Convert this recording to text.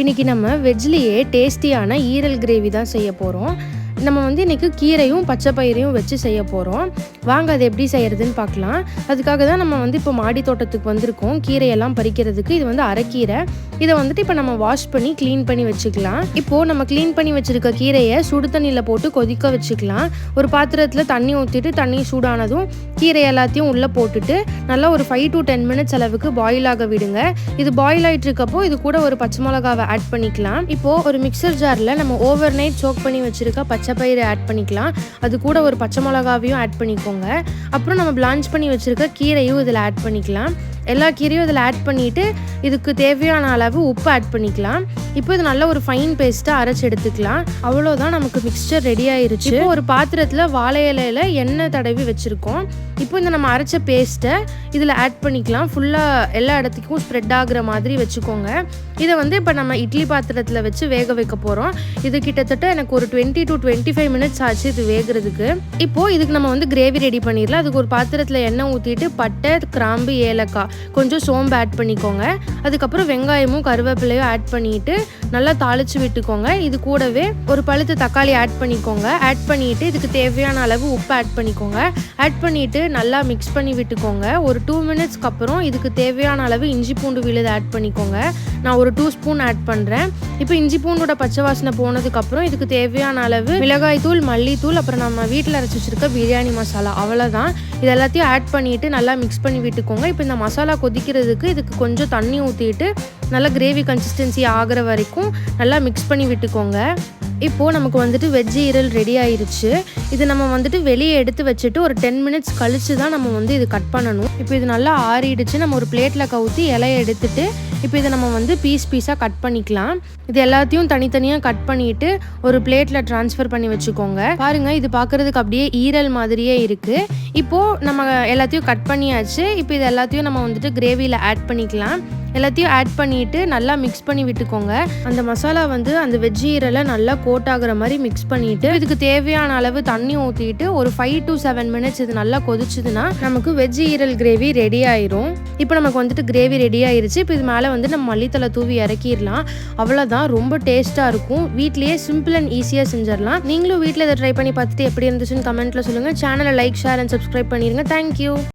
இன்றைக்கி நம்ம வெஜ்லேயே டேஸ்டியான ஈரல் கிரேவி தான் செய்ய போகிறோம். நம்ம இன்றைக்கி கீரையும் பச்சை பயிரையும் வச்சு செய்ய போகிறோம். வாங்க அது எப்படி செய்கிறதுன்னு பார்க்கலாம். அதுக்காக தான் நம்ம இப்போ மாடி தோட்டத்துக்கு வந்திருக்கோம் கீரையெல்லாம் பறிக்கிறதுக்கு. இது அரைக்கீரை. இதை இப்போ நம்ம வாஷ் பண்ணி க்ளீன் பண்ணி வச்சுக்கலாம். இப்போது நம்ம க்ளீன் பண்ணி வச்சுருக்க கீரையை சுடு தண்ணியில் போட்டு கொதிக்க வச்சுக்கலாம். ஒரு பாத்திரத்தில் தண்ணி ஊற்றிட்டு தண்ணி சூடானதும் கீரை எல்லாத்தையும் உள்ளே போட்டுட்டு நல்லா ஒரு 5 to 10 மினிட்ஸ் அளவுக்கு பாயில் ஆக விடுங்க. இது பாயில் ஆகிட்டு இருக்கப்போ இது கூட ஒரு பச்சை மிளகாவை ஆட் பண்ணிக்கலாம். இப்போது ஒரு மிக்சர் ஜாரில் நம்ம ஓவர் நைட் சோக் பண்ணி வச்சுருக்க பச்சை பயிரை ஆட் பண்ணிக்கலாம். அது கூட ஒரு பச்சை மிளகாவையும் ஆட் பண்ணிக்கோங்க. அப்புறம் நம்ம பிளான்ச் பண்ணி வச்சுருக்க கீரையும் இதில் ஆட் பண்ணிக்கலாம். எல்லா கீரையும் இதில் ஆட் பண்ணிவிட்டு இதுக்கு தேவையான அளவு உப்பு ஆட் பண்ணிக்கலாம். இப்போ இது நல்ல ஒரு ஃபைன் பேஸ்ட்டாக அரைச்சி எடுத்துக்கலாம். அவ்வளோதான், நமக்கு மிக்ஸ்சர் ரெடி ஆயிருச்சு. இப்போ ஒரு பாத்திரத்தில் வாழை இலையில் எண்ணெய் தடவி வச்சுருக்கோம். இப்போ இந்த நம்ம அரைச்ச பேஸ்ட்டை இதில் ஆட் பண்ணிக்கலாம். ஃபுல்லாக எல்லா இடத்துக்கும் ஸ்ப்ரெட் ஆகுற மாதிரி வச்சுக்கோங்க. இதை இப்போ நம்ம இட்லி பாத்திரத்தில் வச்சு வேக வைக்க போகிறோம். இது கிட்டத்தட்ட எனக்கு ஒரு 20 to 25 மினிட்ஸ் ஆச்சு இது வேகிறதுக்கு. இப்போது இதுக்கு நம்ம கிரேவி ரெடி பண்ணிடலாம். அதுக்கு ஒரு பாத்திரத்தில் எண்ணெய் ஊற்றிட்டு பட்டை, கிராம்பு, ஏலக்காய், கொஞ்சம் சோம்பு ஆட் பண்ணிக்கோங்க. அதுக்கப்புறம் வெங்காயமும் கருவேப்பிலையும் ஆட் பண்ணிட்டு நல்லா தாளிச்சு விட்டுக்கோங்க. இது கூடவே ஒரு பழுத்த தக்காளி ஆட் பண்ணிக்கோங்க. ஆட் பண்ணிட்டு இதுக்கு தேவையான அளவு உப்பு ஆட் பண்ணிக்கோங்க. ஆட் பண்ணிட்டு நல்லா மிக்ஸ் பண்ணி விட்டுக்கோங்க. ஒரு 2 மினிட்ஸ்க்கு அப்புறம் இதுக்கு தேவையான அளவு இஞ்சி பூண்டு விழுது ஆட் பண்ணிக்கோங்க. நான் ஒரு 2 ஸ்பூன் ஆட் பண்ணுறேன். இப்போ இஞ்சி பூண்டோட பச்சை வாசனை போனதுக்கப்புறம் இதுக்கு தேவையான அளவு மிளகாய் தூள், மல்லித்தூள், அப்புறம் நம்ம வீட்டில் அரைச்சி வச்சுருக்க பிரியாணி மசாலா, அவ்வளோதான். இது எல்லாத்தையும் ஆட் பண்ணிவிட்டு நல்லா மிக்ஸ் பண்ணி விட்டுக்கோங்க. இப்போ இந்த மசாலா கொதிக்கிறதுக்கு இதுக்கு கொஞ்சம் தண்ணி ஊற்றிட்டு நல்லா கிரேவி கன்சிஸ்டன்சி ஆகிற வரைக்கும் நல்லா மிக்ஸ் பண்ணி விட்டுக்கோங்க. இப்போது நமக்கு வெஜ் ஈரல் ரெடி ஆயிருச்சு. இது நம்ம வெளியே எடுத்து வச்சுட்டு ஒரு 10 மினிட்ஸ் கழித்து தான் நம்ம இது கட் பண்ணணும். இப்போ இது நல்லா ஆறிடுச்சு. நம்ம ஒரு பிளேட்டில் கவுத்தி இலையை எடுத்துட்டு இப்போ இதை நம்ம பீஸாக கட் பண்ணிக்கலாம். இது எல்லாத்தையும் தனித்தனியாக கட் பண்ணிவிட்டு ஒரு பிளேட்டில் ட்ரான்ஸ்ஃபர் பண்ணி வச்சுக்கோங்க. பாருங்கள், இது பார்க்குறதுக்கு அப்படியே ஈரல் மாதிரியே இருக்குது. இப்போது நம்ம எல்லாத்தையும் கட் பண்ணியாச்சு. இப்போ இது எல்லாத்தையும் நம்ம கிரேவியில் ஆட் பண்ணிக்கலாம். எல்லாத்தையும் ஆட் பண்ணிவிட்டு நல்லா மிக்ஸ் பண்ணி விட்டுக்கோங்க. அந்த மசாலா அந்த வெஜ் ஈரலை நல்லா கோட் ஆகுற மாதிரி மிக்ஸ் பண்ணிவிட்டு இதுக்கு தேவையான அளவு தண்ணி ஊற்றிட்டு ஒரு 5 to 7 மினிட்ஸ் இது நல்லா கொதிச்சுதுன்னா நமக்கு வெஜ் ஈரல் கிரேவி ரெடி ஆயிரும். இப்போ நமக்கு கிரேவி ரெடி ஆயிருச்சு. இப்போ இது மேலே நம்ம மல்லித்தலை தூவி இறக்கிடலாம். அவ்வளோதான், ரொம்ப டேஸ்ட்டாக இருக்கும். வீட்லேயே சிம்பிள் அண்ட் ஈஸியாக செஞ்சிடலாம். நீங்களும் வீட்டில் இதை ட்ரை பண்ணி பார்த்துட்டு எப்படி இருந்துச்சுன்னு கமெண்ட்டில் சொல்லுங்கள். சேனலை லைக், ஷேர் அண்ட் சப்ஸ்கிரைப் பண்ணிடுங்க. தேங்க்யூ.